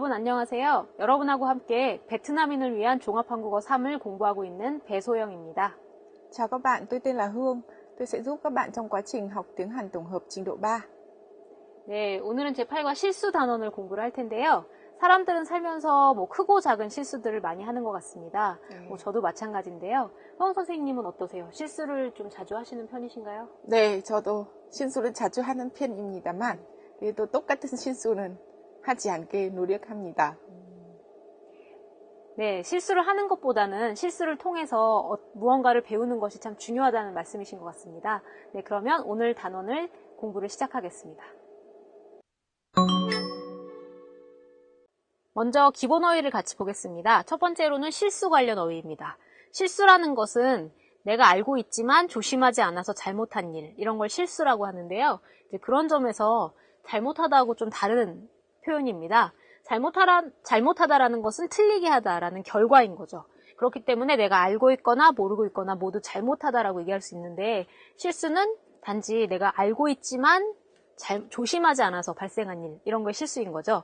여러분 안녕하세요. 여러분하고 함께 베트남인을 위한 종합한국어 3을 공부하고 있는 배소영입니다. Chào các bạn, tôi tên là Hương. Tôi sẽ giúp các bạn trong quá trình học tiếng Hàn tổng hợp trình độ 3. 네, 오늘은 제8과 실수 단원을 공부를 할 텐데요. 사람들은 살면서 크고 작은 실수들을 많이 하는 것 같습니다. 저도 마찬가지인데요. 허은 선생님은 어떠세요? 실수를 좀 자주 하시는 편이신가요? 네, 저도 실수를 자주 하는 편입니다만 그래도 똑같은 실수는 하지 않게 노력합니다. 네, 실수를 하는 것보다는 실수를 통해서 무언가를 배우는 것이 참 중요하다는 말씀이신 것 같습니다. 네, 그러면 오늘 단원을 공부를 시작하겠습니다. 먼저 기본 어휘를 같이 보겠습니다. 첫 번째로는 실수 관련 어휘입니다. 실수라는 것은 내가 알고 있지만 조심하지 않아서 잘못한 일, 이런 걸 실수라고 하는데요. 이제 그런 점에서 잘못하다하고 좀 다른 표현입니다. 잘못하다라는 것은 틀리게 하다라는 결과인 거죠. 그렇기 때문에 내가 알고 있거나 모르고 있거나 모두 잘못하다라고 얘기할 수 있는데, 실수는 단지 내가 알고 있지만 조심하지 않아서 발생한 일, 이런 게 실수인 거죠.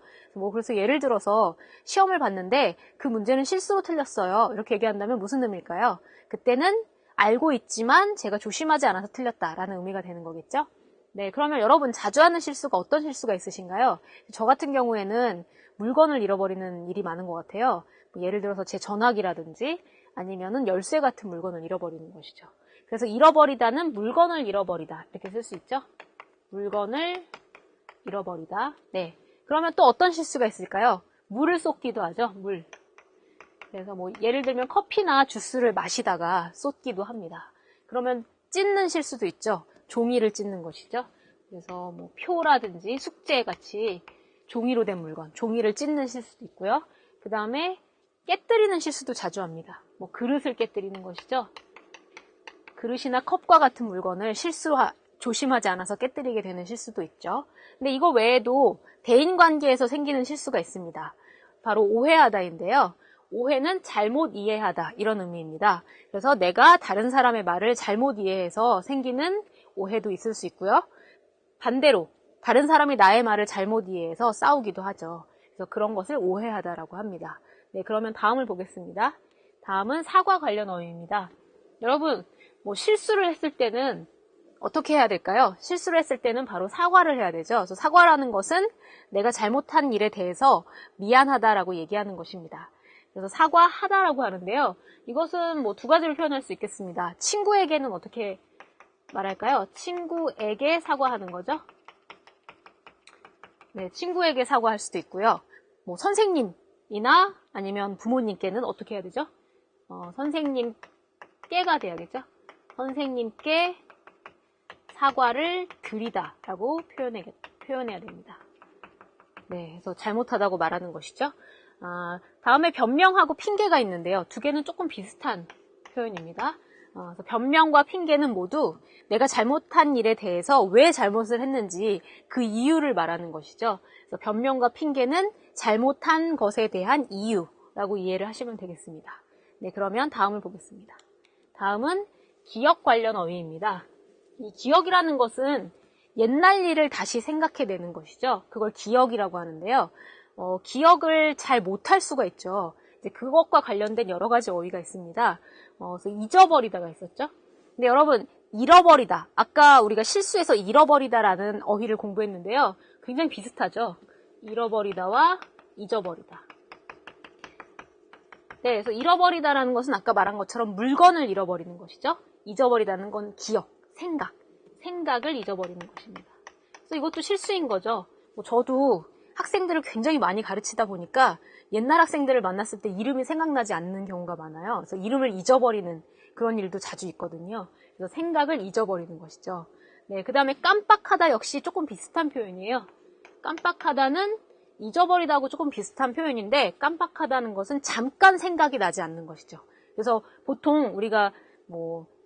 그래서 예를 들어서 시험을 봤는데 그 문제는 실수로 틀렸어요, 이렇게 얘기한다면 무슨 의미일까요? 그때는 알고 있지만 제가 조심하지 않아서 틀렸다라는 의미가 되는 거겠죠. 네, 그러면 여러분 자주 하는 실수가 어떤 실수가 있으신가요? 저 같은 경우에는 물건을 잃어버리는 일이 많은 것 같아요. 예를 들어서 제 전화기라든지 아니면은 열쇠 같은 물건을 잃어버리는 것이죠. 그래서 잃어버리다는 물건을 잃어버리다, 이렇게 쓸 수 있죠. 물건을 잃어버리다. 네. 그러면 또 어떤 실수가 있을까요? 물을 쏟기도 하죠. 물. 그래서 예를 들면 커피나 주스를 마시다가 쏟기도 합니다. 그러면 찢는 실수도 있죠. 종이를 찢는 것이죠. 그래서 표라든지 숙제 같이 종이로 된 물건, 종이를 찢는 실수도 있고요. 그 다음에 깨뜨리는 실수도 자주 합니다. 그릇을 깨뜨리는 것이죠. 그릇이나 컵과 같은 물건을 조심하지 않아서 깨뜨리게 되는 실수도 있죠. 근데 이거 외에도 대인관계에서 생기는 실수가 있습니다. 바로 오해하다인데요. 오해는 잘못 이해하다, 이런 의미입니다. 그래서 내가 다른 사람의 말을 잘못 이해해서 생기는 오해도 있을 수 있고요. 반대로 다른 사람이 나의 말을 잘못 이해해서 싸우기도 하죠. 그래서 그런 것을 오해하다라고 합니다. 네, 그러면 다음을 보겠습니다. 다음은 사과 관련 어휘입니다. 여러분, 실수를 했을 때는 어떻게 해야 될까요? 실수를 했을 때는 바로 사과를 해야 되죠. 그래서 사과라는 것은 내가 잘못한 일에 대해서 미안하다라고 얘기하는 것입니다. 그래서 사과하다라고 하는데요. 이것은 두 가지로 표현할 수 있겠습니다. 친구에게는 어떻게 말할까요? 친구에게 사과하는 거죠. 네, 친구에게 사과할 수도 있고요. 선생님이나 아니면 부모님께는 어떻게 해야 되죠? 선생님께가 돼야겠죠? 선생님께 사과를 드리다라고 표현해야 됩니다. 네, 그래서 잘못하다고 말하는 것이죠. 다음에 변명하고 핑계가 있는데요. 두 개는 조금 비슷한 표현입니다. 그래서 변명과 핑계는 모두 내가 잘못한 일에 대해서 왜 잘못을 했는지 그 이유를 말하는 것이죠. 그래서 변명과 핑계는 잘못한 것에 대한 이유라고 이해를 하시면 되겠습니다. 네, 그러면 다음을 보겠습니다. 다음은 기억 관련 어휘입니다. 이 기억이라는 것은 옛날 일을 다시 생각해내는 것이죠. 그걸 기억이라고 하는데요. 기억을 잘 못할 수가 있죠. 이제 그것과 관련된 여러 가지 어휘가 있습니다. 그래서 잊어버리다가 있었죠. 근데 여러분, 잃어버리다. 아까 우리가 실수해서 잃어버리다라는 어휘를 공부했는데요. 굉장히 비슷하죠. 잃어버리다와 잊어버리다. 네, 그래서 잃어버리다라는 것은 아까 말한 것처럼 물건을 잃어버리는 것이죠. 잊어버리다는 건 기억, 생각을 잊어버리는 것입니다. 그래서 이것도 실수인 거죠. 저도 학생들을 굉장히 많이 가르치다 보니까 옛날 학생들을 만났을 때 이름이 생각나지 않는 경우가 많아요. 그래서 이름을 잊어버리는 그런 일도 자주 있거든요. 그래서 생각을 잊어버리는 것이죠. 네, 그 다음에 깜빡하다 역시 조금 비슷한 표현이에요. 깜빡하다는 잊어버리다하고 조금 비슷한 표현인데, 깜빡하다는 것은 잠깐 생각이 나지 않는 것이죠. 그래서 보통 우리가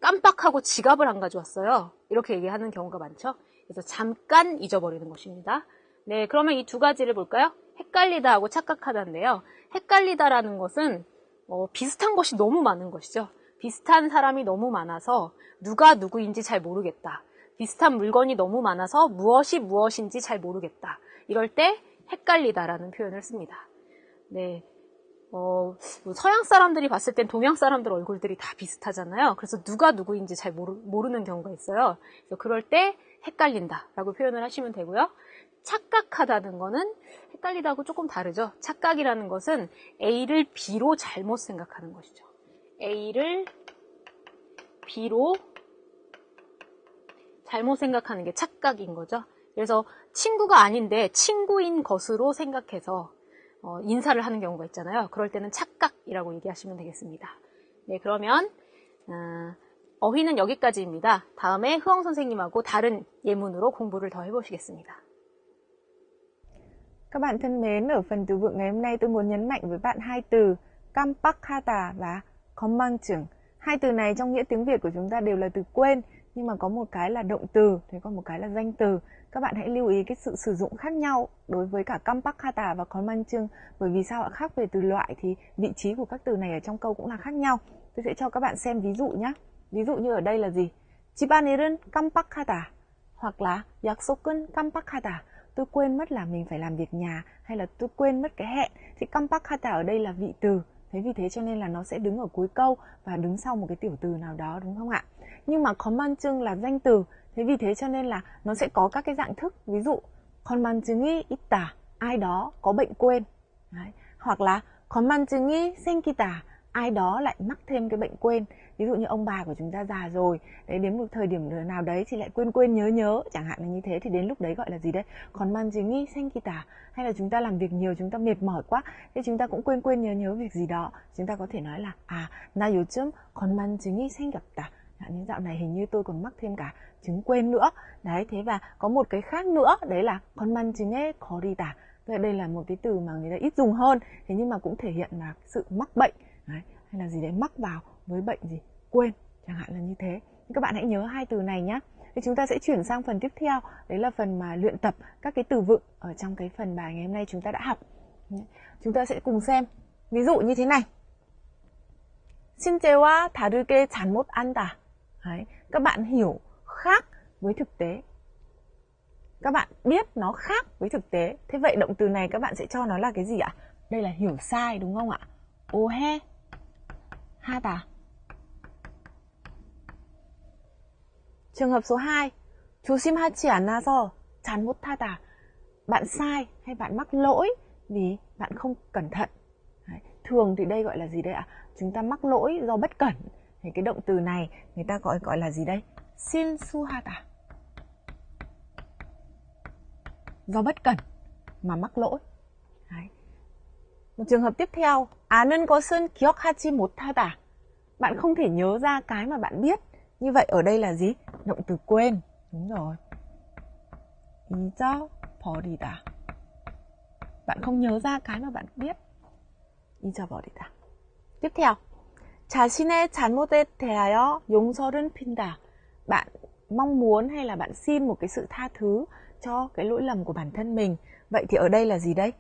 깜빡하고 지갑을 안 가져왔어요, 이렇게 얘기하는 경우가 많죠. 그래서 잠깐 잊어버리는 것입니다. 네, 그러면 이 두 가지를 볼까요? 헷갈리다하고 착각하다인데요. 헷갈리다라는 것은 비슷한 것이 너무 많은 것이죠. 비슷한 사람이 너무 많아서 누가 누구인지 잘 모르겠다. 비슷한 물건이 너무 많아서 무엇이 무엇인지 잘 모르겠다. 이럴 때 헷갈리다라는 표현을 씁니다. 네. 서양 사람들이 봤을 땐 동양 사람들 얼굴들이 다 비슷하잖아요. 그래서 누가 누구인지 잘 모르는 경우가 있어요. 그래서 그럴 때 헷갈린다라고 표현을 하시면 되고요. 착각하다는 거는 헷갈리다고 조금 다르죠. 착각이라는 것은 A를 B로 잘못 생각하는 것이죠. A를 B로 잘못 생각하는 게 착각인 거죠. 그래서 친구가 아닌데 친구인 것으로 생각해서 인사를 하는 경우가 있잖아요. 그럴 때는 착각이라고 얘기하시면 되겠습니다. 네, 그러면 어휘는 여기까지입니다. 다음에 흐엉 선생님하고 다른 예문으로 공부를 더 해보시겠습니다. Các bạn thân mến, ở phần từ vựng ngày hôm nay tôi muốn nhấn mạnh với bạn hai từ 깜빡하다 và 건망증. Hai từ này trong nghĩa tiếng Việt của chúng ta đều là từ quên, nhưng mà có một cái là động từ, thế còn một cái là danh từ. Các bạn hãy lưu ý cái sự sử dụng khác nhau đối với cả 깜빡하다 và 건망증. Bởi vì sao ạ? Khác về từ loại thì vị trí của các từ này ở trong câu cũng là khác nhau. Tôi sẽ cho các bạn xem ví dụ nhé. Ví dụ như ở đây là gì? 집안일은 깜빡하다 hoặc là 약속은 깜빡하다. Tôi quên mất là mình phải làm việc nhà, hay là tôi quên mất cái hẹn. Thì 깜빡하다 ở đây là vị từ. Thế vì thế cho nên là nó sẽ đứng ở cuối câu và đứng sau một cái tiểu từ nào đó, đúng không ạ? Nhưng mà 건망증 là danh từ. Thế vì thế cho nên là nó sẽ có các cái dạng thức. Ví dụ 건망증이 있다, ai đó có bệnh quên. Đấy. Hoặc là 건망증이 생기다, ai đó lại mắc thêm cái bệnh quên. Ví dụ như ông bà của chúng ta già rồi, đấy, đến một thời điểm nào đấy thì lại quên nhớ, chẳng hạn là như thế, thì đến lúc đấy gọi là gì đấy? 건망증이 생기다. Hay là chúng ta làm việc nhiều, chúng ta mệt mỏi quá, thế chúng ta cũng quên nhớ việc gì đó. Chúng ta có thể nói là 나 요즘 건망증이 생겼다. Nhưng dạo này hình như tôi còn mắc thêm cả chứng quên nữa. Đấy, thế và có một cái khác nữa, đấy là 건망증에 걸리다. Đây là một cái từ mà người ta ít dùng hơn, thế nhưng mà cũng thể hiện là sự mắc bệnh. Đấy, hay là gì đấy, mắc vào với bệnh gì? Quên, chẳng hạn là như thế. Các bạn hãy nhớ hai từ này nhé. Thì chúng ta sẽ chuyển sang phần tiếp theo, đấy là phần mà luyện tập các cái từ vựng ở trong cái phần bài ngày hôm nay chúng ta đã học. Chúng ta sẽ cùng xem. Ví dụ như thế này. 실제와 다르게 잘못한다. Đấy, các bạn hiểu khác với thực tế. Các bạn biết nó khác với thực tế. Thế vậy động từ này các bạn sẽ cho nó là cái gì ạ? Đây là hiểu sai, đúng không ạ? 오해 하다. Trường hợp số 2. 조심하지 않아서 잘못하다. Bạn sai hay bạn mắc lỗi vì bạn không cẩn thận. Đấy. Thường thì đây gọi là gì đây ạ? Chúng ta mắc lỗi do bất cẩn. Thì cái động từ này người ta gọi là gì đây? 실수하다. Do bất cẩn mà mắc lỗi. Đấy. Một trường hợp tiếp theo. 아는 것은 기억하지 못하다. Bạn không thể nhớ ra cái mà bạn biết. Như vậy ở đây là gì? Động từ quên. Đúng rồi. 잊어버리다. Bạn không nhớ ra cái mà bạn biết. 잊어버리다. Tiếp theo. 자신의 잘못에 대하여 용서를 빈다. Bạn mong muốn hay là bạn xin một cái sự tha thứ cho cái lỗi lầm của bản thân mình. Vậy thì ở đây là gì đấy?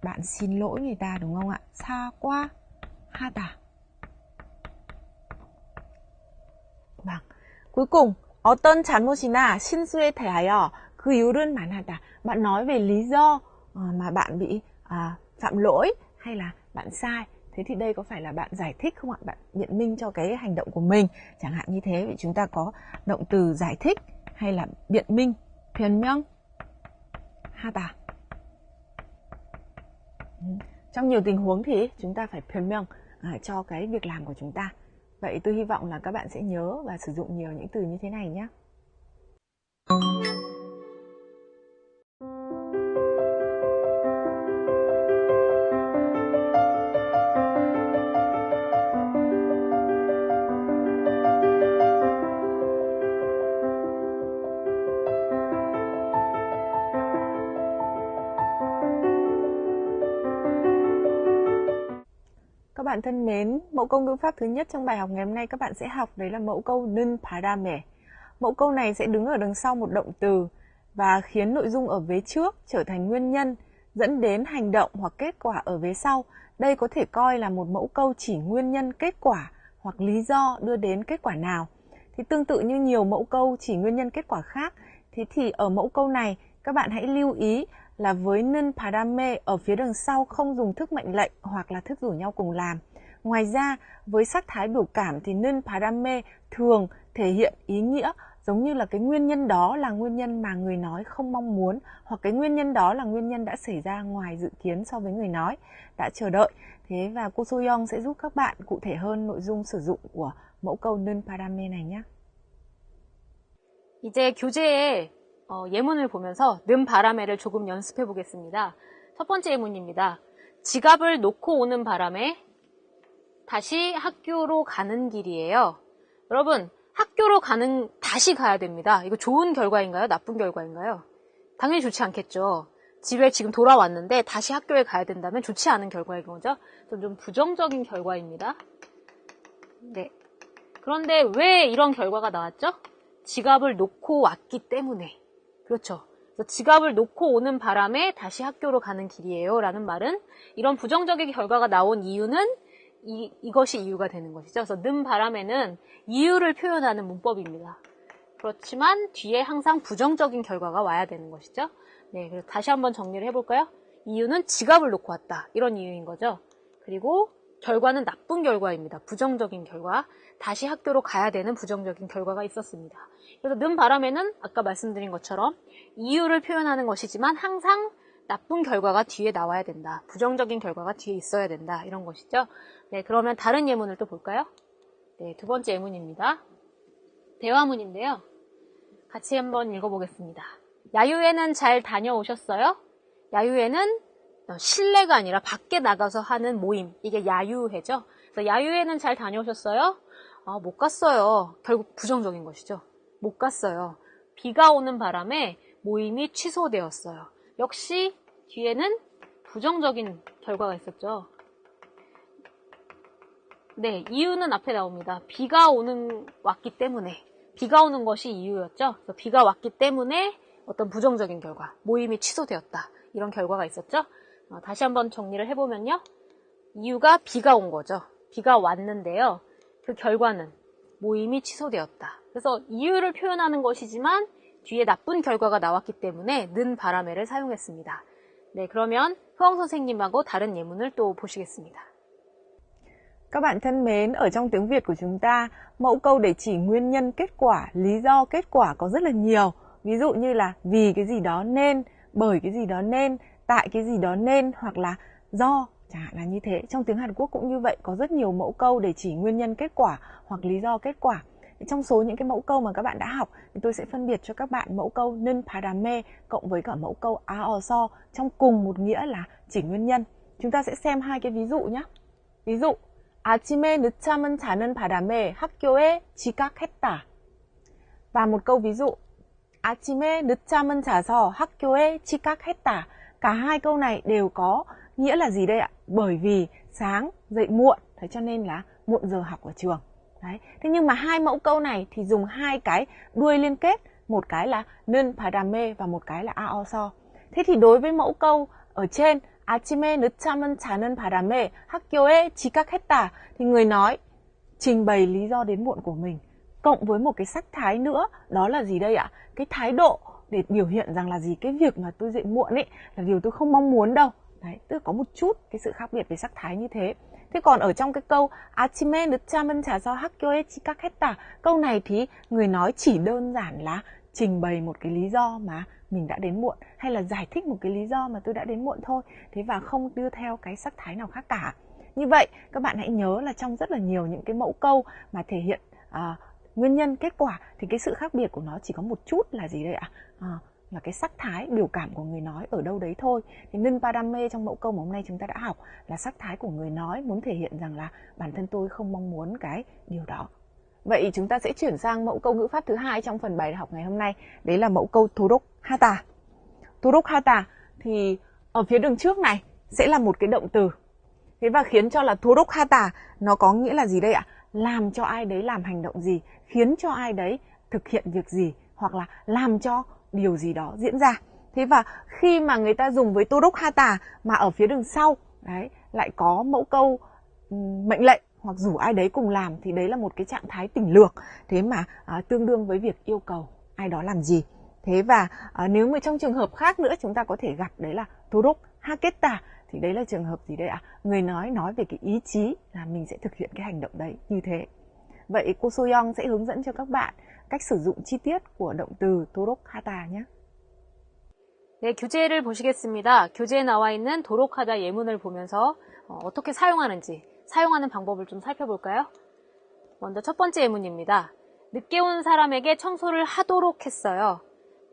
Bạn xin lỗi người ta, đúng không ạ? 사과하다. Vâng. Cuối cùng, 어떤 잘못이나 실수에 대하여 그 이유는 말하다. Bạn nói về lý do mà bạn bị phạm lỗi hay là bạn sai. Thế thì đây có phải là bạn giải thích không ạ? Bạn biện minh cho cái hành động của mình. Chẳng hạn như thế, vì chúng ta có động từ giải thích hay là biện minh. 변명하다. Trong nhiều tình huống thì chúng ta phải 변명 cho cái việc làm của chúng ta. Vậy tôi hy vọng là các bạn sẽ nhớ và sử dụng nhiều những từ như thế này nhé. Các bạn thân mến, mẫu câu ngữ pháp thứ nhất trong bài học ngày hôm nay các bạn sẽ học đấy là mẫu câu 는 바람에. Mẫu câu này sẽ đứng ở đằng sau một động từ và khiến nội dung ở vế trước trở thành nguyên nhân dẫn đến hành động hoặc kết quả ở vế sau. Đây có thể coi là một mẫu câu chỉ nguyên nhân kết quả hoặc lý do đưa đến kết quả nào. Thì tương tự như nhiều mẫu câu chỉ nguyên nhân kết quả khác, thì ở mẫu câu này các bạn hãy lưu ý là với 는 바람에 ở phía đằng sau không dùng thức mệnh lệnh hoặc là thức rủ nhau cùng làm. Ngoài ra, với sắc thái biểu cảm thì 는 바람에 thường thể hiện ý nghĩa giống như là cái nguyên nhân đó là nguyên nhân mà người nói không mong muốn, hoặc cái nguyên nhân đó là nguyên nhân đã xảy ra ngoài dự kiến so với người nói đã chờ đợi. Thế và cô Soyoung sẽ giúp các bạn cụ thể hơn nội dung sử dụng của mẫu câu 는 바람에 này nhé. 이제 교재에 예문을 보면서 는 바람에를 조금 연습해 보겠습니다. 첫 번째 예문입니다. 지갑을 놓고 오는 바람에 다시 학교로 가는 길이에요. 여러분, 학교로 다시 가야 됩니다. 이거 좋은 결과인가요? 나쁜 결과인가요? 당연히 좋지 않겠죠. 집에 지금 돌아왔는데 다시 학교에 가야 된다면 좋지 않은 결과인 거죠. 좀 부정적인 결과입니다. 네. 그런데 왜 이런 결과가 나왔죠? 지갑을 놓고 왔기 때문에. 그렇죠. 그래서 지갑을 놓고 오는 바람에 다시 학교로 가는 길이에요. 라는 말은 이런 부정적인 결과가 나온 이유는 이것이 이유가 되는 것이죠. 그래서 는 바람에는 이유를 표현하는 문법입니다. 그렇지만 뒤에 항상 부정적인 결과가 와야 되는 것이죠. 네, 그래서 다시 한번 정리를 해볼까요? 이유는 지갑을 놓고 왔다. 이런 이유인 거죠. 그리고 결과는 나쁜 결과입니다. 부정적인 결과. 다시 학교로 가야 되는 부정적인 결과가 있었습니다. 그래서 는 바람에는 아까 말씀드린 것처럼 이유를 표현하는 것이지만 항상 나쁜 결과가 뒤에 나와야 된다. 부정적인 결과가 뒤에 있어야 된다. 이런 것이죠. 네, 그러면 다른 예문을 또 볼까요? 네, 두 번째 예문입니다. 대화문인데요. 같이 한번 읽어보겠습니다. 야유회는 잘 다녀오셨어요? 야유회는 실내가 아니라 밖에 나가서 하는 모임. 이게 야유회죠. 그래서 야유회는 잘 다녀오셨어요? 못 갔어요. 결국 부정적인 것이죠. 못 갔어요. 비가 오는 바람에 모임이 취소되었어요. 역시 뒤에는 부정적인 결과가 있었죠. 네, 이유는 앞에 나옵니다. 비가 왔기 때문에. 비가 오는 것이 이유였죠. 그래서 비가 왔기 때문에 어떤 부정적인 결과, 모임이 취소되었다. 이런 결과가 있었죠. 다시 한번 정리를 해보면요. 이유가 비가 온 거죠. 비가 왔는데요. 그 결과는 모임이 취소되었다. 그래서 이유를 표현하는 것이지만 뒤에 나쁜 결과가 나왔기 때문에 는 바람에를 사용했습니다. 네, 그러면 효영 선생님하고 다른 예문을 또 보시겠습니다. Các bạn thân mến, ở trong tiếng Việt của chúng ta, mẫu câu để chỉ nguyên nhân kết quả, lý do kết quả có rất là nhiều. Ví dụ như là vì cái gì đó nên, bởi cái gì đó nên, tại cái gì đó nên, hoặc là do, chẳng hạn là như thế. Trong tiếng Hàn Quốc cũng như vậy, có rất nhiều mẫu câu để chỉ nguyên nhân kết quả hoặc lý do kết quả. Trong số những cái mẫu câu mà các bạn đã học thì tôi sẽ phân biệt cho các bạn mẫu câu 는 바람에 cộng với cả mẫu câu 아어서 trong cùng một nghĩa là chỉ nguyên nhân. Chúng ta sẽ xem hai cái ví dụ nhé. Ví dụ 아침에 늦잠은 자는 바람에 학교에 지각했다. Và một câu ví dụ 아침에 늦잠은 자서 학교에 지각했다. Cả hai câu này đều có nghĩa là gì đây ạ? Bởi vì sáng dậy muộn, thế cho nên là muộn giờ học ở trường. Đấy. Thế nhưng mà hai mẫu câu này thì dùng hai cái đuôi liên kết, một cái là 는 바람에 và một cái là 아어서. Thế thì đối với mẫu câu ở trên 아침에 늦잠은 자는 바람에 학교에 지각했다 thì người nói trình bày lý do đến muộn của mình cộng với một cái sắc thái nữa, đó là gì đây ạ? Cái thái độ để biểu hiện rằng là gì? Cái việc mà tôi dậy muộn ấy là điều tôi không mong muốn đâu. Đấy, tức là có một chút cái sự khác biệt về sắc thái như thế. Thế còn ở trong cái câu 아침에 늦잠은 자서 학교에 지각했다, câu này thì người nói chỉ đơn giản là trình bày một cái lý do mà mình đã đến muộn, hay là giải thích một cái lý do mà tôi đã đến muộn thôi. Thế và không đưa theo cái sắc thái nào khác cả. Như vậy các bạn hãy nhớ là trong rất là nhiều những cái mẫu câu mà thể hiện nguyên nhân kết quả thì cái sự khác biệt của nó chỉ có một chút là gì đây ạ? Là cái sắc thái biểu cảm của người nói ở đâu đấy thôi. Thì 는 바람에 trong mẫu câu mà hôm nay chúng ta đã học là sắc thái của người nói muốn thể hiện rằng là bản thân tôi không mong muốn cái điều đó. Vậy chúng ta sẽ chuyển sang mẫu câu ngữ pháp thứ hai trong phần bài học ngày hôm nay. Đấy là mẫu câu 도록하다. 도록하다 thì ở phía đường trước này sẽ là một cái động từ. Thế và khiến cho là 도록하다 nó có nghĩa là gì đây ạ? Làm cho ai đấy làm hành động gì, khiến cho ai đấy thực hiện việc gì, hoặc là làm cho điều gì đó diễn ra. Thế và khi mà người ta dùng với 도록하다 mà ở phía đường sau đấy lại có mẫu câu mệnh lệnh hoặc rủ ai đấy cùng làm thì đấy là một cái trạng thái tỉnh lược. Thế mà tương đương với việc yêu cầu ai đó làm gì. Thế và nếu mà trong trường hợp khác nữa chúng ta có thể gặp đấy là 도록 하겠다, thì đấy là trường hợp gì đây ạ? Người nói về cái ý chí là mình sẽ thực hiện cái hành động đấy như thế. Vậy cô Soyoung sẽ hướng dẫn cho các bạn cách sử dụng chi tiết của động từ 도록 하다 nhé. 네, 교재를 보시겠습니다. 교재에 나와 있는 도록하다 예문을 보면서 어떻게 사용하는지, 사용하는 방법을 좀 살펴볼까요? 먼저 첫 번째 예문입니다. 늦게 온 사람에게 청소를 하도록 했어요.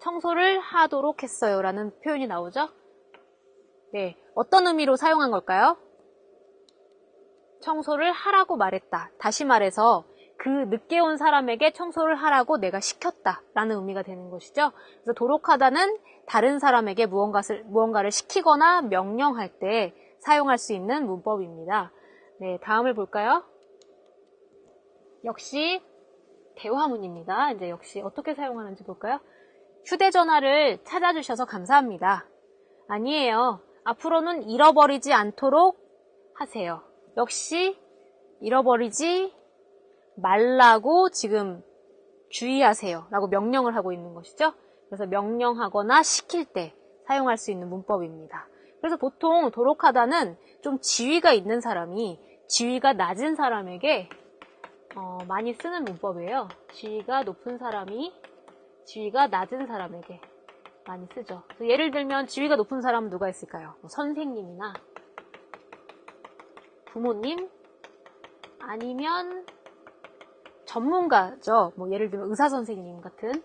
청소를 하도록 했어요 라는 표현이 나오죠? 네, 어떤 의미로 사용한 걸까요? 청소를 하라고 말했다. 다시 말해서 그 늦게 온 사람에게 청소를 하라고 내가 시켰다 라는 의미가 되는 것이죠. 그래서 도록하다는 다른 사람에게 무언가를 시키거나 명령할 때 사용할 수 있는 문법입니다. 네, 다음을 볼까요? 역시 대화문입니다. 이제 역시 어떻게 사용하는지 볼까요? 휴대전화를 찾아주셔서 감사합니다. 아니에요. 앞으로는 잃어버리지 않도록 하세요. 역시 잃어버리지 말라고 지금 주의하세요 라고 명령을 하고 있는 것이죠. 그래서 명령하거나 시킬 때 사용할 수 있는 문법입니다. 그래서 보통 도록하다는 좀 지위가 있는 사람이 지위가 낮은 사람에게 많이 쓰는 문법이에요. 지위가 높은 사람이 지위가 낮은 사람에게 많이 쓰죠. 예를 들면 지위가 높은 사람은 누가 있을까요? 선생님이나 부모님 아니면 전문가죠. 예를 들면 의사 선생님 같은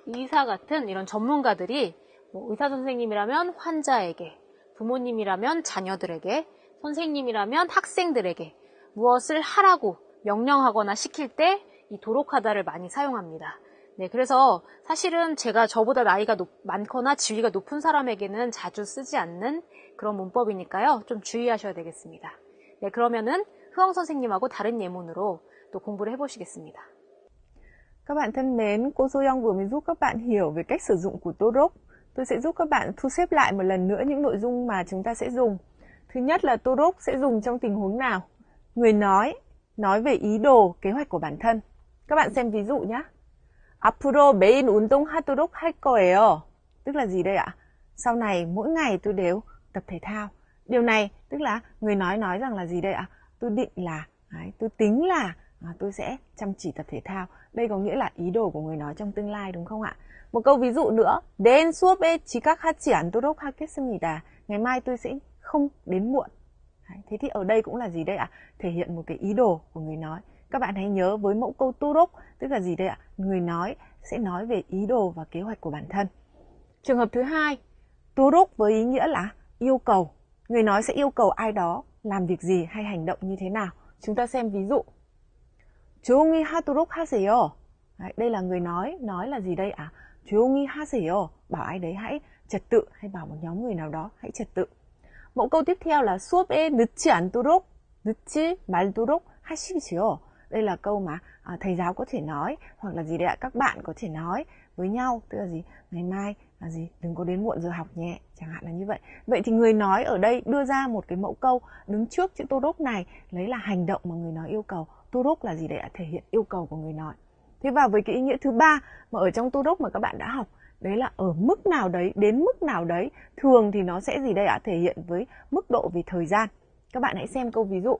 의사 같은 이런 전문가들이 의사 선생님이라면 환자에게, 부모님이라면 자녀들에게, 선생님이라면 학생들에게 무엇을 하라고 명령하거나 시킬 때 이 도록하다를 많이 사용합니다. 네, 그래서 사실은 제가 저보다 나이가 많거나 지위가 높은 사람에게는 자주 쓰지 않는 그런 문법이니까요. 좀 주의하셔야 되겠습니다. 네, 그러면은 흐엉 선생님하고 다른 예문으로 또 공부를 해보시겠습니다. Các bạn thân mến, cô Soyoung vừa mới giúp các bạn hiểu về cách sử dụng của Torok. Tôi sẽ giúp các bạn thu xếp lại một lần nữa những nội dung mà chúng ta sẽ dùng. Thứ nhất là Torok sẽ dùng trong tình huống nào? Người nói về ý đồ, kế hoạch của bản thân. Các bạn xem ví dụ nhé. 앞으로 매일 운동하도록 할 거예요. Tức là gì đây ạ? Sau này mỗi ngày tôi đều tập thể thao. Điều này tức là người nói rằng là gì đây ạ? Tôi định là, tôi tính là tôi sẽ chăm chỉ tập thể thao. Đây có nghĩa là ý đồ của người nói trong tương lai đúng không ạ? Một câu ví dụ nữa. 내일 수업에 지각하지 않도록 하겠습니다. Ngày mai tôi sẽ không đến muộn. Thế thì ở đây cũng là gì đây ạ? Thể hiện một cái ý đồ của người nói. Các bạn hãy nhớ với mẫu câu torok tức là gì đây ạ? Người nói sẽ nói về ý đồ và kế hoạch của bản thân. Trường hợp thứ hai, torok với ý nghĩa là yêu cầu. Người nói sẽ yêu cầu ai đó làm việc gì hay hành động như thế nào. Chúng ta xem ví dụ. 조용히 하도록 하세요. Đây là người nói là gì đây ạ? 조용히 하세요. Bảo ai đấy hãy trật tự hay bảo một nhóm người nào đó hãy trật tự. Mẫu câu tiếp theo là 수업에 늦지 않도록, 늦지 말도록 하십시오. Đây là câu mà thầy giáo có thể nói hoặc là gì đấy ạ? Các bạn có thể nói với nhau, tức là gì? Ngày mai là gì? Đừng có đến muộn giờ học nhé, chẳng hạn là như vậy. Vậy thì người nói ở đây đưa ra một cái mẫu câu đứng trước chữ torok này lấy là hành động mà người nói yêu cầu. Torok là gì đấy ạ? Thể hiện yêu cầu của người nói. Thế vào với cái ý nghĩa thứ ba mà ở trong torok mà các bạn đã học, đấy là ở mức nào đấy, đến mức nào đấy. Thường thì nó sẽ gì đây ạ? Thể hiện với mức độ về thời gian. Các bạn hãy xem câu ví dụ.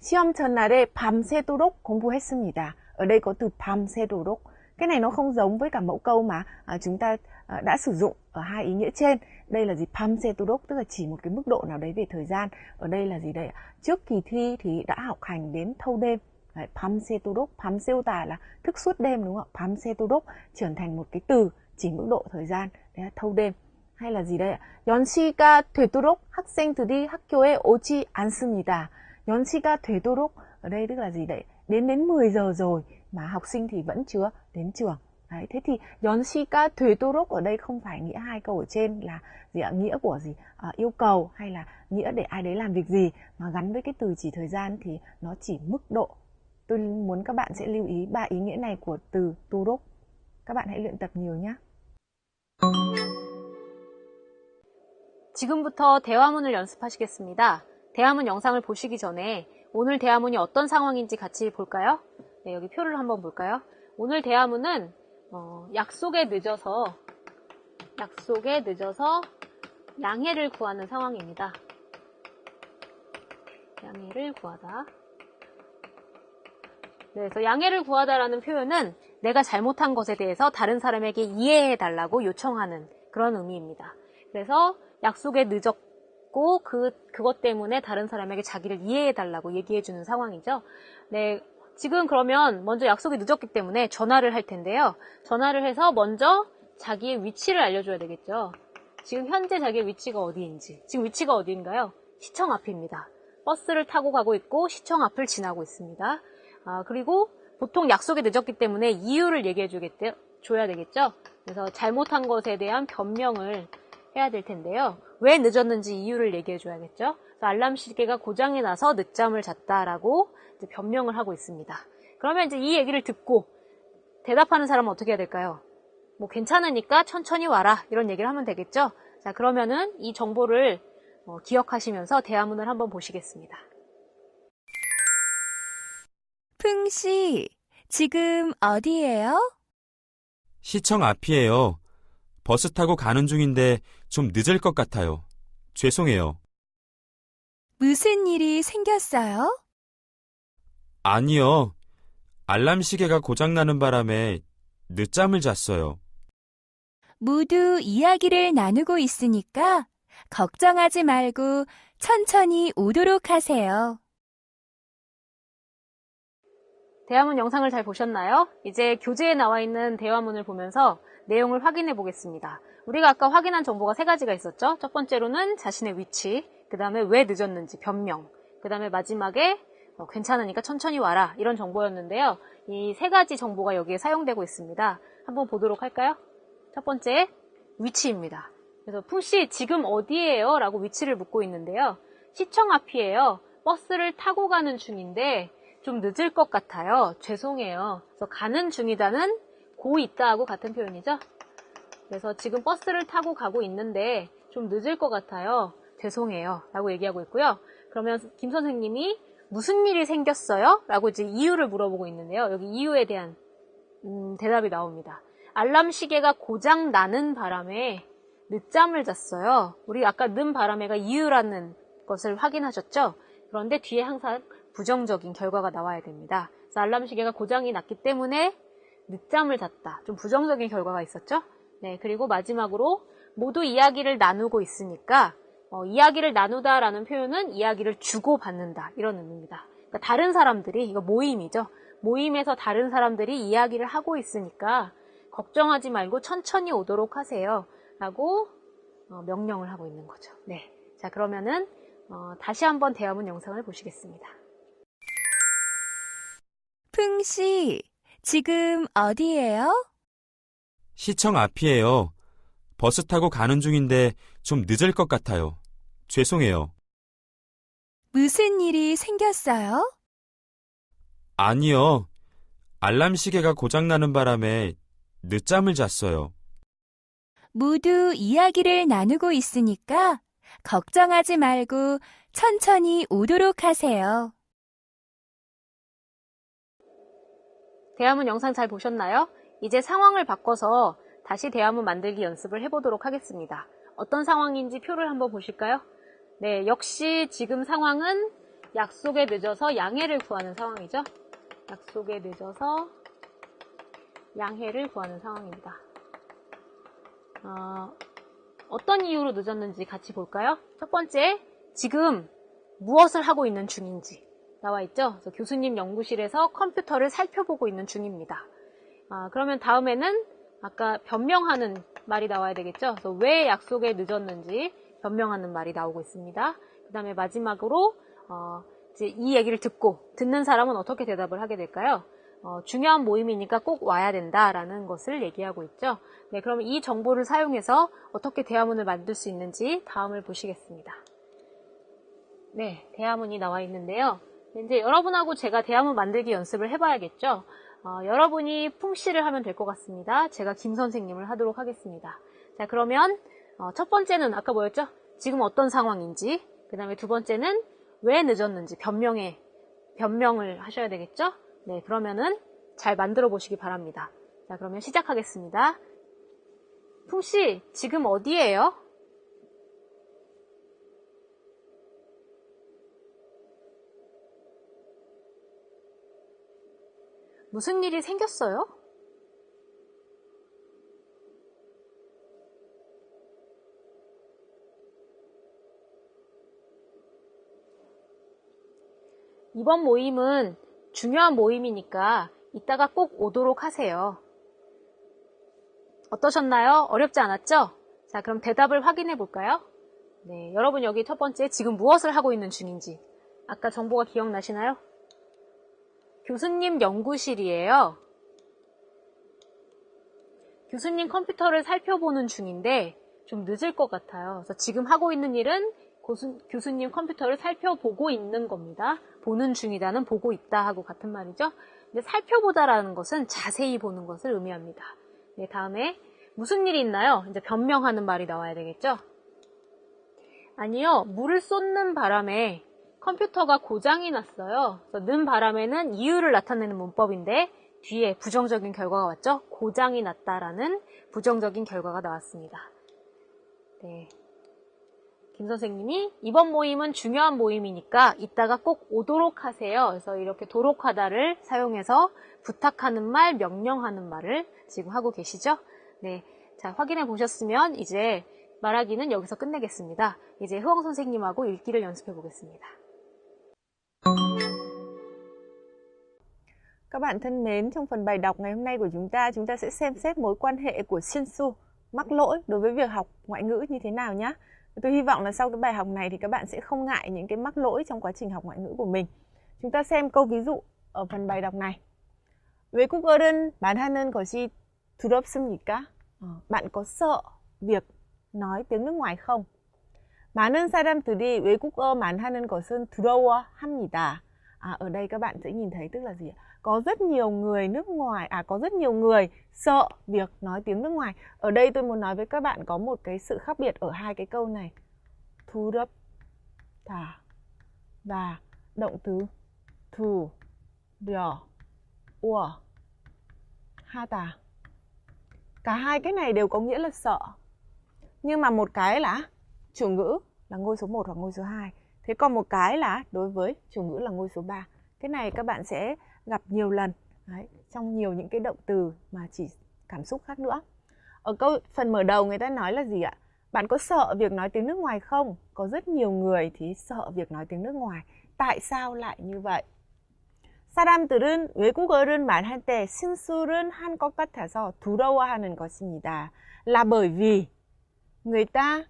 시험 전날에 밤새도록 공부했습니다. Ở đây có từ 밤새도록. Cái này nó không giống với cả mẫu câu mà chúng ta đã sử dụng ở hai ý nghĩa trên. Đây là gì? 밤새도록 tức là chỉ một cái mức độ nào đấy về thời gian. Ở đây là gì đây ạ? Trước kỳ thi thì đã học hành đến thâu đêm. Đấy, 밤새도록, 밤새우다 là thức suốt đêm đúng không ạ? 밤새도록 trở thành một cái từ chỉ mức độ thời gian, đấy là thâu đêm. Hay là gì đây ạ? 연시가 되도록 학생들이 학교에 오지 않습니다. 연시가 되도록 ở đây tức là gì đấy? Đến 10 giờ rồi mà học sinh thì vẫn chưa đến trường. Đấy, thế thì 연시가 되도록 ở đây không phải nghĩa hai câu ở trên là gì ạ? Nghĩa của gì? Yêu cầu hay là nghĩa để ai đấy làm việc gì, mà gắn với cái từ chỉ thời gian thì nó chỉ mức độ. Tôi muốn các bạn sẽ lưu ý 3 ý nghĩa này của từ torok. Các bạn hãy luyện tập nhiều nhé. 지금부터 대화문을 연습하시겠습니다. 대화문 영상을 보시기 전에 오늘 대화문이 어떤 상황인지 같이 볼까요? 네, 여기 표를 한번 볼까요? 오늘 대화문은 약속에 늦어서 양해를 구하는 상황입니다. 양해를 구하다. 네, 그래서 양해를 구하다라는 표현은 내가 잘못한 것에 대해서 다른 사람에게 이해해달라고 요청하는 그런 의미입니다. 그래서 약속에 늦었고 그것 때문에 다른 사람에게 자기를 이해해달라고 얘기해주는 상황이죠. 네, 지금 그러면 먼저 약속이 늦었기 때문에 전화를 할 텐데요. 전화를 해서 먼저 자기의 위치를 알려줘야 되겠죠. 지금 현재 자기의 위치가 어디인지. 지금 위치가 어디인가요? 시청 앞입니다. 버스를 타고 가고 있고 시청 앞을 지나고 있습니다. 그리고 보통 약속에 늦었기 때문에 이유를 줘야 되겠죠. 그래서 잘못한 것에 대한 변명을 해야 될 텐데요. 왜 늦었는지 이유를 얘기해 줘야겠죠. 알람 시계가 고장이 나서 늦잠을 잤다라고 이제 변명을 하고 있습니다. 그러면 이제 이 얘기를 듣고 대답하는 사람은 어떻게 해야 될까요? 뭐 괜찮으니까 천천히 와라 이런 얘기를 하면 되겠죠. 자, 그러면은 이 정보를 기억하시면서 대화문을 한번 보시겠습니다. 풍씨, 지금 어디예요? 시청 앞이에요. 버스 타고 가는 중인데 좀 늦을 것 같아요. 죄송해요. 무슨 일이 생겼어요? 아니요. 알람 시계가 고장나는 바람에 늦잠을 잤어요. 모두 이야기를 나누고 있으니까 걱정하지 말고 천천히 오도록 하세요. 대화문 영상을 잘 보셨나요? 이제 교재에 나와 있는 대화문을 보면서 내용을 확인해 보겠습니다. 우리가 아까 확인한 정보가 3가지가 있었죠? 첫 번째로는 자신의 위치, 그 다음에 왜 늦었는지 변명, 그 다음에 마지막에 괜찮으니까 천천히 와라 이런 정보였는데요. 이 3가지 정보가 여기에 사용되고 있습니다. 한번 보도록 할까요? 첫 번째, 위치입니다. 그래서 풍씨 지금 어디예요? 라고 위치를 묻고 있는데요. 시청 앞이에요. 버스를 타고 가는 중인데 좀 늦을 것 같아요. 죄송해요. 그래서 가는 중이다는 고 있다하고 같은 표현이죠. 그래서 지금 버스를 타고 가고 있는데 좀 늦을 것 같아요. 죄송해요. 라고 얘기하고 있고요. 그러면 김 선생님이 무슨 일이 생겼어요? 라고 이제 이유를 물어보고 있는데요. 여기 이유에 대한 대답이 나옵니다. 알람 시계가 고장 나는 바람에 늦잠을 잤어요. 우리 아까 는 바람에가 이유라는 것을 확인하셨죠? 그런데 뒤에 항상 부정적인 결과가 나와야 됩니다. 그래서 알람 시계가 고장이 났기 때문에 늦잠을 잤다. 좀 부정적인 결과가 있었죠? 네, 그리고 마지막으로 모두 이야기를 나누고 있으니까 이야기를 나누다라는 표현은 이야기를 주고받는다 이런 의미입니다. 그러니까 다른 사람들이 이거 모임이죠. 모임에서 다른 사람들이 이야기를 하고 있으니까 걱정하지 말고 천천히 오도록 하세요. 라고 명령을 하고 있는 거죠. 네, 자 그러면은 다시 한번 대화문 영상을 보시겠습니다. 풍씨, 지금 어디예요? 시청 앞이에요. 버스 타고 가는 중인데 좀 늦을 것 같아요. 죄송해요. 무슨 일이 생겼어요? 아니요. 알람 시계가 고장나는 바람에 늦잠을 잤어요. 모두 이야기를 나누고 있으니까 걱정하지 말고 천천히 오도록 하세요. 대화문 영상 잘 보셨나요? 이제 상황을 바꿔서 다시 대화문 만들기 연습을 해보도록 하겠습니다. 어떤 상황인지 표를 한번 보실까요? 네, 역시 지금 상황은 약속에 늦어서 양해를 구하는 상황이죠. 약속에 늦어서 양해를 구하는 상황입니다. 어떤 이유로 늦었는지 같이 볼까요? 첫 번째, 지금 무엇을 하고 있는 중인지 나와 있죠. 그래서 교수님 연구실에서 컴퓨터를 살펴보고 있는 중입니다. 그러면 다음에는 아까 변명하는 말이 나와야 되겠죠. 그래서 왜 약속에 늦었는지 변명하는 말이 나오고 있습니다. 그 다음에 마지막으로 이제 이 얘기를 듣는 사람은 어떻게 대답을 하게 될까요? 중요한 모임이니까 꼭 와야 된다라는 것을 얘기하고 있죠. 네, 그러면 이 정보를 사용해서 어떻게 대화문을 만들 수 있는지 다음을 보시겠습니다. 네, 대화문이 나와 있는데요. 이제 여러분하고 제가 대화문 만들기 연습을 해봐야겠죠. 여러분이 풍씨를 하면 될 것 같습니다. 제가 김 선생님을 하도록 하겠습니다. 자, 그러면 첫 번째는 아까 뭐였죠? 지금 어떤 상황인지, 그 다음에 두 번째는 왜 늦었는지 변명을 하셔야 되겠죠? 네, 그러면은 잘 만들어 보시기 바랍니다. 자, 그러면 시작하겠습니다. 풍씨, 지금 어디예요? 무슨 일이 생겼어요? 이번 모임은 중요한 모임이니까 이따가 꼭 오도록 하세요. 어떠셨나요? 어렵지 않았죠? 자, 그럼 대답을 확인해 볼까요? 네, 여러분 여기 첫 번째 지금 무엇을 하고 있는 중인지 아까 정보가 기억나시나요? 교수님 연구실이에요. 교수님 컴퓨터를 살펴보는 중인데 좀 늦을 것 같아요. 그래서 지금 하고 있는 일은 교수님 컴퓨터를 살펴보고 있는 겁니다. 보는 중이다는 보고 있다 하고 같은 말이죠. 근데 살펴보다라는 것은 자세히 보는 것을 의미합니다. 네, 다음에 무슨 일이 있나요? 이제 변명하는 말이 나와야 되겠죠? 아니요, 물을 쏟는 바람에 컴퓨터가 고장이 났어요. 그래서 는 바람에는 이유를 나타내는 문법인데 뒤에 부정적인 결과가 왔죠? 고장이 났다라는 부정적인 결과가 나왔습니다. 네. 김 선생님이 이번 모임은 중요한 모임이니까 이따가 꼭 오도록 하세요. 그래서 이렇게 도록 하다를 사용해서 부탁하는 말, 명령하는 말을 지금 하고 계시죠? 네. 자, 확인해 보셨으면 이제 말하기는 여기서 끝내겠습니다. 이제 흐엉 선생님하고 읽기를 연습해 보겠습니다. Các bạn thân mến, trong phần bài đọc ngày hôm nay của chúng ta sẽ xem xét mối quan hệ của Shinsu, mắc lỗi đối với việc học ngoại ngữ như thế nào nhé. Tôi hy vọng là sau cái bài học này thì các bạn sẽ không ngại những cái mắc lỗi trong quá trình học ngoại ngữ của mình. Chúng ta xem câu ví dụ ở phần bài đọc này. 외국어를 말하는 것이 두렵습니까? Bạn có sợ việc nói tiếng nước ngoài không? 많은 사람들이 외국어 말하는 것은 두려워합니다. Ở đây các bạn sẽ nhìn thấy tức là gì ạ? Có rất nhiều người nước ngoài, có rất nhiều người sợ việc nói tiếng nước ngoài. Ở đây tôi muốn nói với các bạn có một cái sự khác biệt ở hai cái câu này. 두렵다 và động từ 두려워하다. Cả hai cái này đều có nghĩa là sợ. Nhưng mà một cái là chủ ngữ là ngôi số 1 hoặc ngôi số 2. Thế còn một cái là đối với chủ ngữ là ngôi số 3. Cái này các bạn sẽ gặp nhiều lần trong nhiều những cái động từ mà chỉ cảm xúc khác nữa. Ở phần mở đầu người ta nói là gì ạ? Bạn có sợ việc nói tiếng nước ngoài không? Có rất nhiều người thì sợ việc nói tiếng nước ngoài. Tại sao lại như vậy? 사람들은 외국어를 말할 때 실수를 한 것 같아서 두려워하는 것입니다. Là bởi vì người ta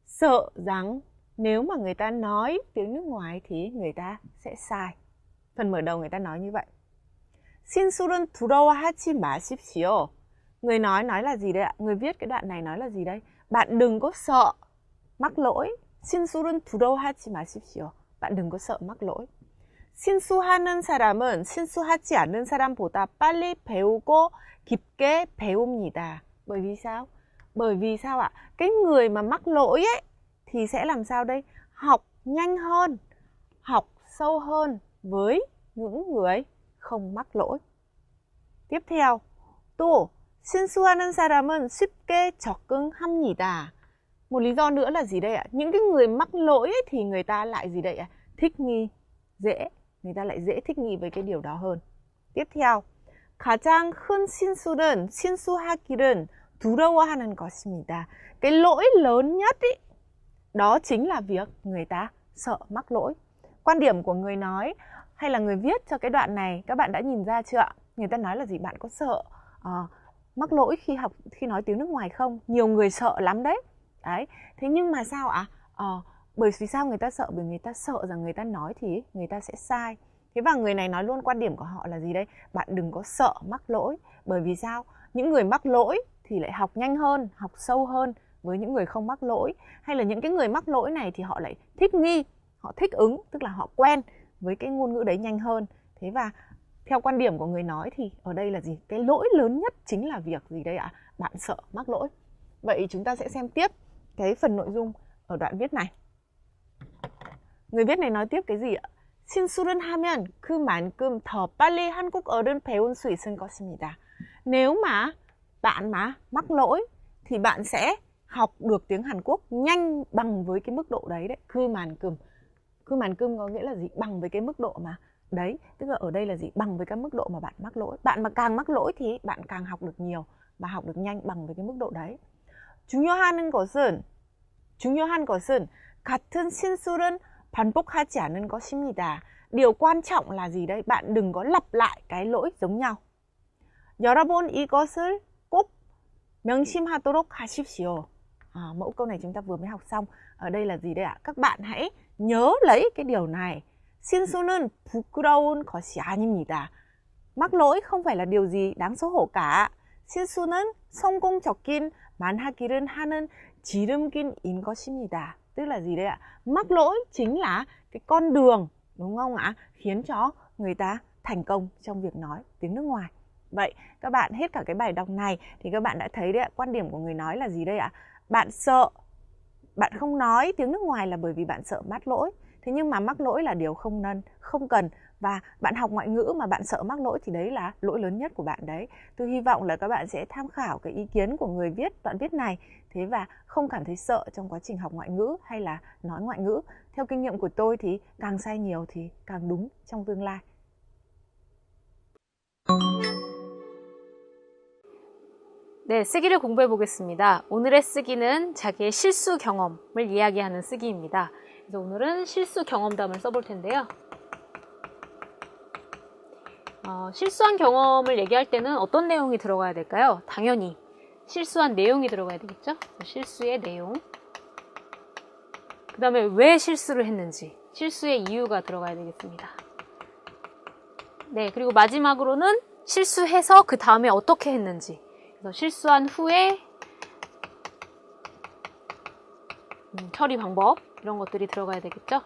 sợ rằng nếu mà người ta nói tiếng nước ngoài thì người ta sẽ sai. Phần mở đầu người ta nói như vậy. 실수는 두려워하지 마십시오. Người nói là gì đây ạ? Người viết cái đoạn này nói là gì đây? Bạn đừng có sợ mắc lỗi. 실수는 두려워하지 마십시오. Bạn đừng có sợ mắc lỗi. 실수하는 사람은 실수하지 않는 사람보다 빨리 배우고 깊게 배웁니다. Bởi vì sao? Bởi vì sao ạ? Cái người mà mắc lỗi ấy thì sẽ làm sao đây? Học nhanh hơn, học sâu hơn với những người không mắc lỗi. Tiếp theo, 또 실수하는 사람은 쉽게 적응합니다. Một lý do nữa là gì đây ạ? Những cái người mắc lỗi ấy, thì người ta lại gì đây ạ? Thích nghi, dễ. Người ta lại dễ thích nghi với cái điều đó hơn. Tiếp theo, 가장 큰 실수는 실수하기를 두려워하는 것입니다. Cái lỗi lớn nhất ý, đó chính là việc người ta sợ mắc lỗi. Quan điểm của người nói hay là người viết cho cái đoạn này các bạn đã nhìn ra chưa ạ? Người ta nói là gì? Bạn có sợ mắc lỗi khi nói tiếng nước ngoài không? Nhiều người sợ lắm đấy. Thế nhưng mà sao ạ? Bởi vì sao người ta sợ? Bởi người ta sợ rằng người ta nói thì người ta sẽ sai. Thế và người này nói luôn quan điểm của họ là gì đây? Bạn đừng có sợ mắc lỗi. Bởi vì sao? Những người mắc lỗi thì lại học nhanh hơn, học sâu hơn với những người không mắc lỗi. Hay là những cái người mắc lỗi này thì họ lại thích nghi, họ thích ứng, tức là họ quen với cái ngôn ngữ đấy nhanh hơn. Thế và theo quan điểm của người nói thì ở đây là gì? Cái lỗi lớn nhất chính là việc gì đây ạ? Bạn sợ mắc lỗi. Vậy chúng ta sẽ xem tiếp cái phần nội dung ở đoạn viết này. Người viết này nói tiếp cái gì ạ? 실수를 하면 그만큼 더 빨리 한국어를 배울 수 있을 것입니다. Nếu mà bạn mắc lỗi thì bạn sẽ học được tiếng Hàn Quốc nhanh bằng với cái mức độ đấy đấy. Cứ màn cơm có nghĩa là gì? Bằng với cái mức độ mà đấy, tức là ở đây là gì? Bằng với cái mức độ mà bạn mắc lỗi. Bạn mà càng mắc lỗi thì bạn càng học được nhiều và học được nhanh bằng với cái mức độ đấy. 중요한 것은 같은 실수는 반복하지 않는 것입니다. Điều quan trọng là gì đây? Bạn đừng có lặp lại cái lỗi giống nhau. 여러분 이것을 꼭 명심하도록 하십시오. Mẫu câu này chúng ta vừa mới học xong. Ở đây là gì đây ạ? Các bạn hãy nhớ lấy cái điều này. 실수는 부끄러운 것이 아닙니다. Mắc lỗi không phải là điều gì đáng xấu hổ cả. 실수는 성공적인 만하기를 하는 지름길인 것입니다. Tức là gì đây ạ? Mắc lỗi chính là cái con đường, đúng không ạ? Khiến cho người ta thành công trong việc nói tiếng nước ngoài. Vậy các bạn hết cả cái bài đọc này thì các bạn đã thấy đấy ạ, quan điểm của người nói là gì đây ạ? Bạn sợ, bạn không nói tiếng nước ngoài là bởi vì bạn sợ mắc lỗi. Thế nhưng mà mắc lỗi là điều không cần. Và bạn học ngoại ngữ mà bạn sợ mắc lỗi thì đấy là lỗi lớn nhất của bạn đấy. Tôi hy vọng là các bạn sẽ tham khảo cái ý kiến của người viết đoạn viết này. Thế và không cảm thấy sợ trong quá trình học ngoại ngữ hay là nói ngoại ngữ. Theo kinh nghiệm của tôi thì càng sai nhiều thì càng đúng trong tương lai. 네, 쓰기를 공부해 보겠습니다. 오늘의 쓰기는 자기의 실수 경험을 이야기하는 쓰기입니다. 그래서 오늘은 실수 경험담을 써볼 텐데요. 실수한 경험을 얘기할 때는 어떤 내용이 들어가야 될까요? 당연히 실수한 내용이 들어가야 되겠죠? 실수의 내용. 그 다음에 왜 실수를 했는지, 실수의 이유가 들어가야 되겠습니다. 네, 그리고 마지막으로는 실수해서 그 다음에 어떻게 했는지. 그래서 실수한 후에 처리 방법, 이런 것들이 들어가야 되겠죠?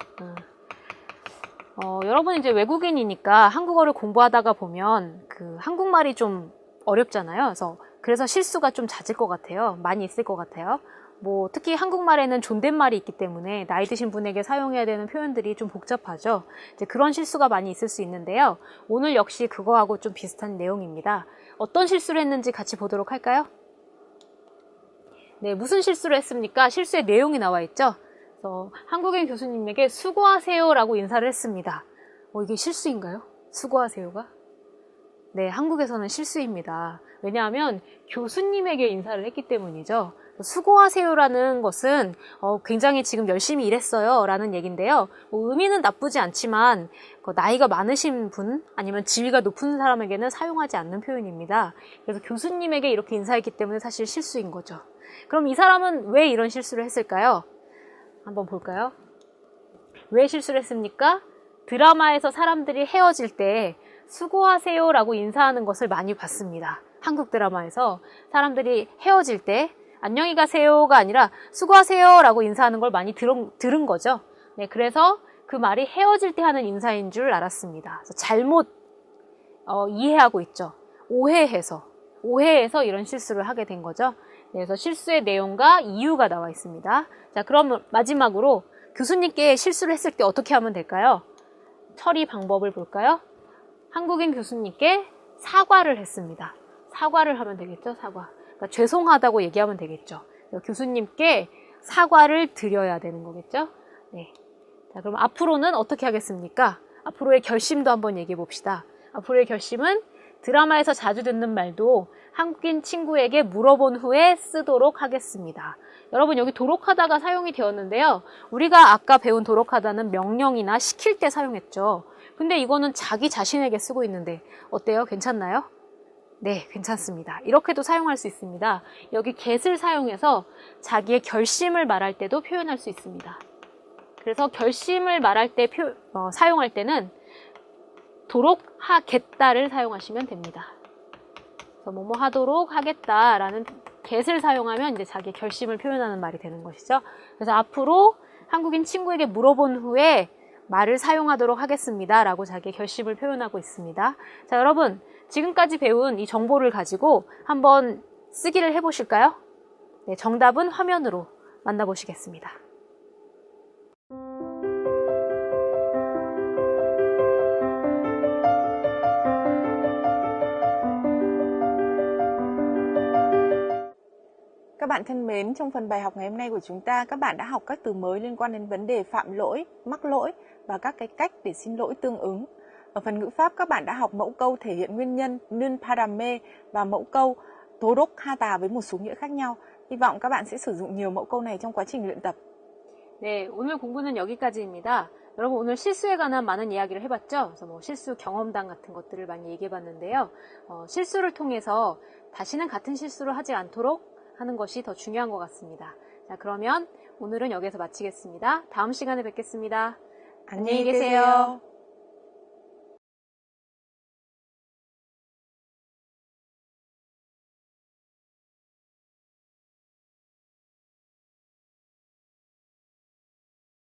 여러분 이제 외국인이니까 한국어를 공부하다가 보면 그 한국말이 좀 어렵잖아요. 그래서 실수가 좀 잦을 것 같아요. 많이 있을 것 같아요. 뭐 특히 한국말에는 존댓말이 있기 때문에 나이 드신 분에게 사용해야 되는 표현들이 좀 복잡하죠. 이제 그런 실수가 많이 있을 수 있는데요. 오늘 역시 그거하고 좀 비슷한 내용입니다. 어떤 실수를 했는지 같이 보도록 할까요? 네, 무슨 실수를 했습니까? 실수의 내용이 나와 있죠. 그래서 한국인 교수님에게 수고하세요라고 인사를 했습니다. 이게 실수인가요? 수고하세요가? 네, 한국에서는 실수입니다. 왜냐하면 교수님에게 인사를 했기 때문이죠. 수고하세요라는 것은 굉장히 지금 열심히 일했어요 라는 얘기인데요. 의미는 나쁘지 않지만 나이가 많으신 분 아니면 지위가 높은 사람에게는 사용하지 않는 표현입니다. 그래서 교수님에게 이렇게 인사했기 때문에 사실 실수인 거죠. 그럼 이 사람은 왜 이런 실수를 했을까요? 한번 볼까요? 왜 실수를 했습니까? 드라마에서 사람들이 헤어질 때 수고하세요 라고 인사하는 것을 많이 봤습니다. 한국 드라마에서 사람들이 헤어질 때 안녕히 가세요가 아니라 수고하세요 라고 인사하는 걸 많이 들은 거죠. 네, 그래서 그 말이 헤어질 때 하는 인사인 줄 알았습니다. 그래서 잘못 이해하고 있죠. 오해해서 이런 실수를 하게 된 거죠. 네, 그래서 실수의 내용과 이유가 나와 있습니다. 자, 그럼 마지막으로 교수님께 실수를 했을 때 어떻게 하면 될까요? 처리 방법을 볼까요? 한국인 교수님께 사과를 했습니다. 사과를 하면 되겠죠, 사과. 그러니까 죄송하다고 얘기하면 되겠죠. 교수님께 사과를 드려야 되는 거겠죠. 네. 자, 그럼 앞으로는 어떻게 하겠습니까? 앞으로의 결심도 한번 얘기해 봅시다. 앞으로의 결심은 드라마에서 자주 듣는 말도 한국인 친구에게 물어본 후에 쓰도록 하겠습니다. 여러분 여기 도록하다가 사용이 되었는데요. 우리가 아까 배운 도록하다는 명령이나 시킬 때 사용했죠. 근데 이거는 자기 자신에게 쓰고 있는데 어때요? 괜찮나요? 네, 괜찮습니다. 이렇게도 사용할 수 있습니다. 여기 get을 사용해서 자기의 결심을 말할 때도 표현할 수 있습니다. 그래서 결심을 말할 때 사용할 때는 도록 하겠다를 사용하시면 됩니다. 그래서 뭐뭐 하도록 하겠다라는 get을 사용하면 이제 자기 결심을 표현하는 말이 되는 것이죠. 그래서 앞으로 한국인 친구에게 물어본 후에 말을 사용하도록 하겠습니다 라고 자기의 결심을 표현하고 있습니다. 자, 여러분 지금까지 배운 이 정보를 가지고 한번 쓰기를 해보실까요? 네, 정답은 화면으로 만나보시겠습니다. Các bạn thân mến, trong phần bài học ngày hôm nay của chúng ta, các bạn đã học các từ mới liên quan đến vấn đề phạm lỗi, mắc lỗi và các cái cách để xin lỗi tương ứng. Ở phần ngữ pháp, các bạn đã học mẫu câu thể hiện nguyên nhân 는 바람에 và mẫu câu 도록하다 với một số nghĩa khác nhau. Hy vọng các bạn sẽ sử dụng nhiều mẫu câu này trong quá trình luyện tập. 네, 오늘 공부는 여기까지입니다. 여러분 오늘 실수에 관한 많은 이야기를 해봤죠? 그래서 뭐 실수 경험담 같은 것들을 많이 얘기해봤는데요. 실수를 통해서 다시는 같은 실수를 하지 않도록 하는 것이 더 중요한 것 같습니다. 자, 그러면 오늘은 여기서 마치겠습니다. 다음 시간에 뵙겠습니다. 안녕히 계세요.